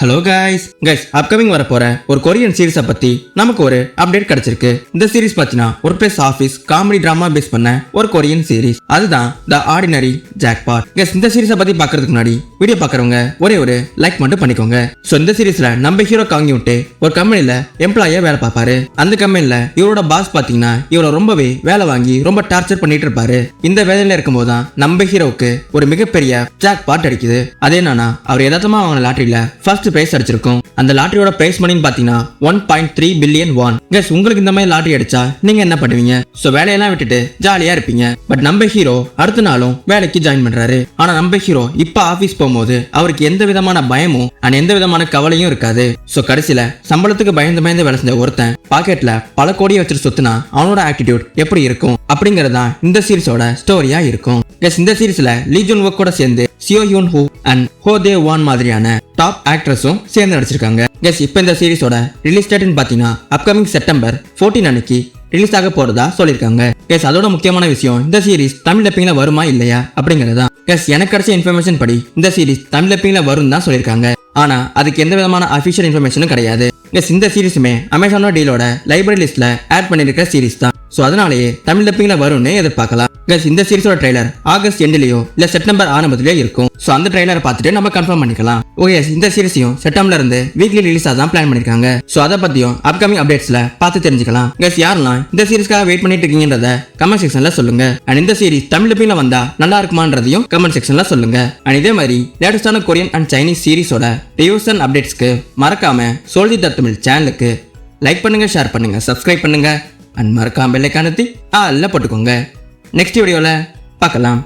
Hello guys upcoming வர போற ஒரு கொரியன் சீரிஸை பத்தி நமக்கு ஒரு அப்டேட் கிடைச்சிருக்கு. இந்த சீரிஸ் பாத்தீங்கன்னா workplace office comedy drama base பண்ண ஒரு கொரியன் சீரிஸ், அதுதான் தி ஆர்டினரி ஜாக்பாட். இந்த சீரிஸை பத்தி பாக்குறதுக்கு முன்னாடி வீடியோ பாக்குறவங்க ஒரே ஒரு லைக் மட்டும் பண்ணிக்கோங்க. சோ இந்த சீரிஸ்ல நம்ம ஹீரோ காங்கி விட்டு ஒரு கம்பெனில எம்ப்ளாயா வேலை பார்ப்பாரு. அந்த கம்பெனில இவரோட பாஸ் பாத்தீங்கன்னா இவரை ரொம்பவே வேலை வாங்கி ரொம்ப டார்ச்சர் பண்ணிட்டு இருப்பாரு. இந்த வேலையில இருக்கும்போது தான் நம்ம ஹீரோவுக்கு ஒரு மிகப்பெரிய ஜாக்பாட் அடிக்குது. அது என்னன்னா அவர் யதார்த்தமா அவங்க லாட்டரியில ஃபர்ஸ்ட் பிரைஸ் அடிச்சிருக்கும். அந்த லாட்டரியோட பிரைஸ் மணின்னு பாத்தீங்கன்னா 1.3 பில்லியன் வான். உங்களுக்கு இந்த மாதிரி லாட்டரி அடிச்சா நீங்க என்ன பண்ணுவீங்க? சோ வேலையெல்லாம் விட்டுட்டு ஜாலியா இருப்பீங்க. பட் நம்ம ஹீரோ அடுத்த நாளும் வேலைக்கு ஜாயின் பண்றாரு. ஆனா நம்ம ஹீரோ இப்ப ஆபீஸ் போகும்போது அவருக்கு எந்த விதமான பயமும் அண்ட் எந்த விதமான கவலையும் இருக்காது. சோ கடைசியில சம்பளத்துக்கு பயந்து பயந்து வேலை செஞ்ச ஒருத்தன் பாக்கெட்ல பல கோடியை வச்சுட்டு சொத்துனா அவனோட ஆட்டிடியூட் எப்படி இருக்கும் அப்படிங்கறதா இந்த சீரிஸோட ஸ்டோரியா இருக்கும். இந்த சீரிஸ்ல லீ ஜுன் வக் கூட சேர்ந்து சியோ ஹியூன் ஹூ அண்ட் ஹோ தே வான் மாதிரியான டாப் ஆக்ட்ரஸும் சேர்ந்து நடிச்சிருக்காங்க. இப்போ இந்த சீரிஸோட ரிலீஸ் டேட்னு பாத்தீங்கன்னா அப்கமிங் செப்டம்பர் 14 அன்னைக்கு ரிலீஸ் ஆக போறதா சொல்லிருக்காங்க. அதோட முக்கியமான விஷயம் இந்த சீரிஸ் தமிழ் டப்பிங்ல வருமா இல்லையா அப்படிங்கறதா. எனக்கு கிடைச்ச இன்ஃபர்மேஷன் படி இந்த சீரிஸ் தமிழ் டப்பிங்ல வரும் தான் சொல்லிருக்காங்க. ஆனா அதுக்கு எந்த விதமான அபிஷியல் இன்ஃபர்மேஷனும் கிடையாது. இந்த சீரிஸுமே அமேசானோட டீலோட லைப்ரரி லிஸ்ட்ல ஆட் பண்ணிருக்கிற சீரிஸ் தான். சோ அதனாலேயே தமிழ் டப்பிங்ல வரும்னு எதிர்பார்க்கலாம். இந்த சீரிஸோட ட்ரைலர் ஆகஸ்ட் எண்ட்லயோ இல்ல செப்டம்பர் ஆரம்பத்திலயோ இருக்கும். சோ அந்த ட்ரைலரை பார்த்துட்டு நம்ம கன்ஃபார்ம் பண்ணிக்கலாம். ஓகே, இந்த சீரிஸையும் செப்டம்பர்ல இருந்து வீக்லி ரிலீஸ் தான் பிளான் பண்ணிருக்காங்க. சோ அதை பத்தியும் அப்கமிங் அப்டேட்ஸ்ல பார்த்து தெரிஞ்சுக்கலாம். யாரெல்லாம் இந்த சீரிஸ்க்காக வெயிட் பண்ணிட்டு இருக்கீங்கன்றத கமெண்ட் செக்ஷன்ல சொல்லுங்க. அண்ட் இந்த சீரிஸ் தமிழ் டப்பிங்ல வந்தா நல்லா இருக்குமான்றதையும் கமெண்ட் செக்ஷன்ல சொல்லுங்க. அண்ட் இதே மாதிரி லேட்டஸ்டான கொரியன் அண்ட் சைனீஸ் சீரிஸோட ரிவ்யூஸ் அண்ட் அப்டேட்ஸ்க்கு மறக்காம சோல்ஜி தமிழ் சேனலுக்கு லைக் பண்ணுங்க, ஷேர் பண்ணுங்க, சப்ஸ்கிரைப் பண்ணுங்க அண்ட் மறக்காம பெல் ஐகானை அழுத்தி ஆல்ல போட்டுக்கோங்க. நெக்ஸ்ட் வீடியோல பார்க்கலாம்.